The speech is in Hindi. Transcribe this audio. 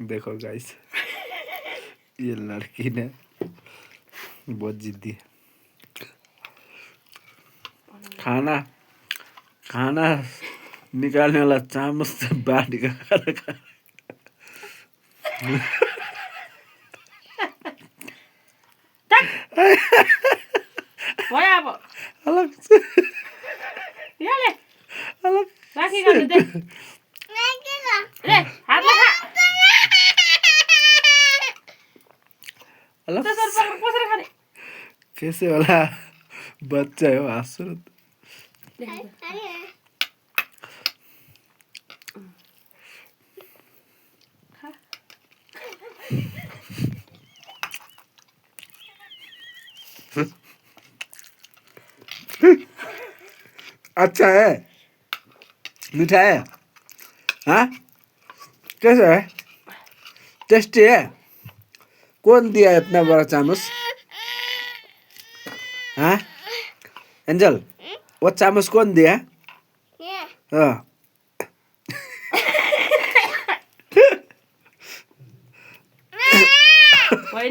देखो गाइस, ये लड़की ने बहुत जिद्दी है। खाना खाना निकालने वाला चामच से बाट का खा अब अलग से याले अलग राखी गर्नु दे ले हातमा खा अलग त्यसरी पकड कसरी खाने कैसे वाला बच्चा है वो आसुर। अच्छा है, मीठा है, हाँ कैसा है, टेस्टी है। कौन दिया इतना बड़ा चामच? हाँ एंजल, वो चामच कौन दिया? हाँ